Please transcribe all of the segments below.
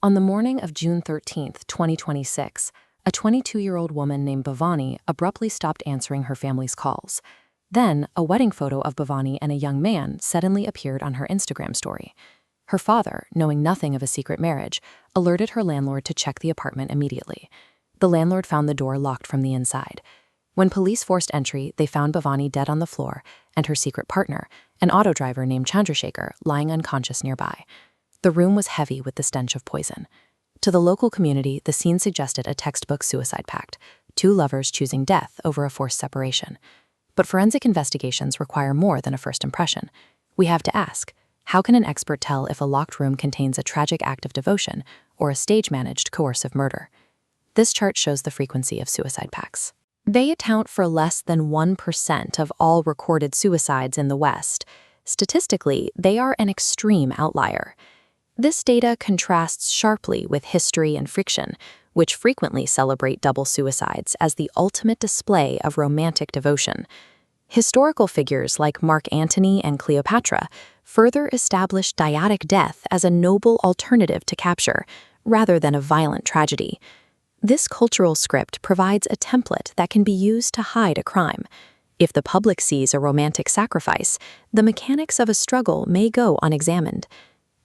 On the morning of June 13, 2026, a 22-year-old woman named Bhavani abruptly stopped answering her family's calls. Then, a wedding photo of Bhavani and a young man suddenly appeared on her Instagram story. Her father, knowing nothing of a secret marriage, alerted her landlord to check the apartment immediately. The landlord found the door locked from the inside. When police forced entry, they found Bhavani dead on the floor and her secret partner, an auto driver named Chandrashekhar, lying unconscious nearby. The room was heavy with the stench of poison. To the local community, the scene suggested a textbook suicide pact, two lovers choosing death over a forced separation. But forensic investigations require more than a first impression. We have to ask, how can an expert tell if a locked room contains a tragic act of devotion or a stage-managed coercive murder? This chart shows the frequency of suicide pacts. They account for less than 1% of all recorded suicides in the West. Statistically, they are an extreme outlier. This data contrasts sharply with history and fiction, which frequently celebrate double suicides as the ultimate display of romantic devotion. Historical figures like Mark Antony and Cleopatra further established dyadic death as a noble alternative to capture, rather than a violent tragedy. This cultural script provides a template that can be used to hide a crime. If the public sees a romantic sacrifice, the mechanics of a struggle may go unexamined.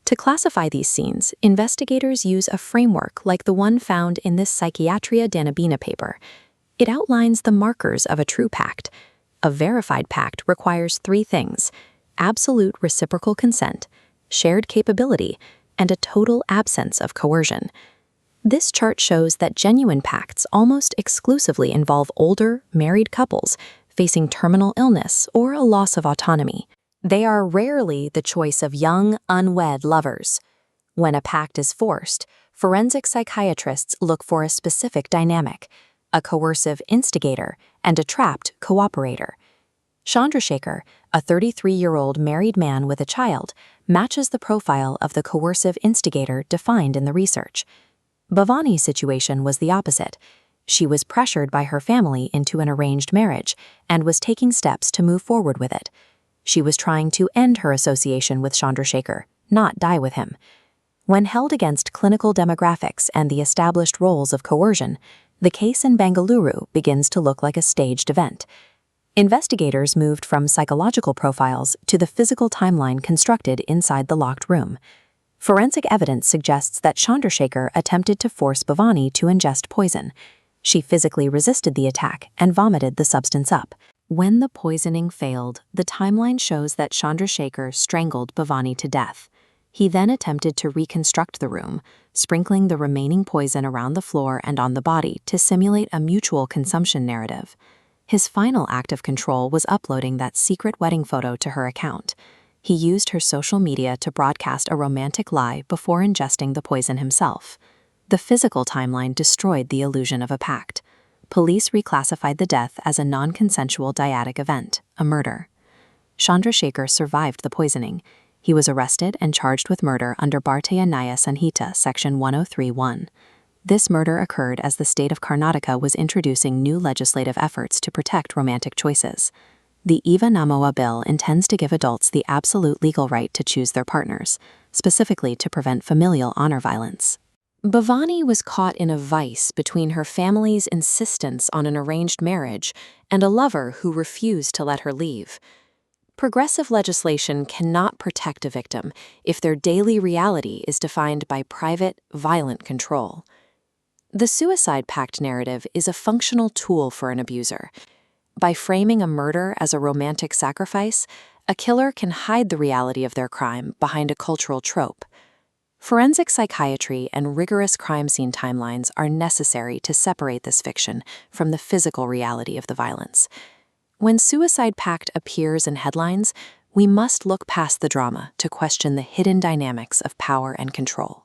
To classify these scenes, investigators use a framework like the one found in this Psychiatria Danabina paper. It outlines the markers of a true pact. A verified pact requires three things: absolute reciprocal consent, shared capability, and a total absence of coercion. This chart shows that genuine pacts almost exclusively involve older, married couples facing terminal illness or a loss of autonomy. They are rarely the choice of young, unwed lovers. When a pact is forced, forensic psychiatrists look for a specific dynamic: a coercive instigator and a trapped cooperator. Chandrashekhar, a 33-year-old married man with a child, matches the profile of the coercive instigator defined in the research. Bhavani's situation was the opposite. She was pressured by her family into an arranged marriage and was taking steps to move forward with it. She was trying to end her association with Chandrashekhar, not die with him. When held against clinical demographics and the established roles of coercion, the case in Bengaluru begins to look like a staged event. Investigators moved from psychological profiles to the physical timeline constructed inside the locked room. Forensic evidence suggests that Chandrashekhar attempted to force Bhavani to ingest poison. She physically resisted the attack and vomited the substance up. When the poisoning failed, the timeline shows that Chandrashekhar strangled Bhavani to death. He then attempted to reconstruct the room, sprinkling the remaining poison around the floor and on the body to simulate a mutual consumption narrative. His final act of control was uploading that secret wedding photo to her account. He used her social media to broadcast a romantic lie before ingesting the poison himself. The physical timeline destroyed the illusion of a pact. Police reclassified the death as a non-consensual dyadic event, a murder. Chandrashekhar survived the poisoning. He was arrested and charged with murder under Bharatiya Nyaya Sanhita Section 103(1). This murder occurred as the state of Karnataka was introducing new legislative efforts to protect romantic choices. The Eva Namoa bill intends to give adults the absolute legal right to choose their partners, specifically to prevent familial honor violence. Bhavani was caught in a vice between her family's insistence on an arranged marriage and a lover who refused to let her leave. Progressive legislation cannot protect a victim if their daily reality is defined by private, violent control. The suicide pact narrative is a functional tool for an abuser. By framing a murder as a romantic sacrifice, a killer can hide the reality of their crime behind a cultural trope. Forensic psychiatry and rigorous crime scene timelines are necessary to separate this fiction from the physical reality of the violence. When suicide pact appears in headlines, we must look past the drama to question the hidden dynamics of power and control.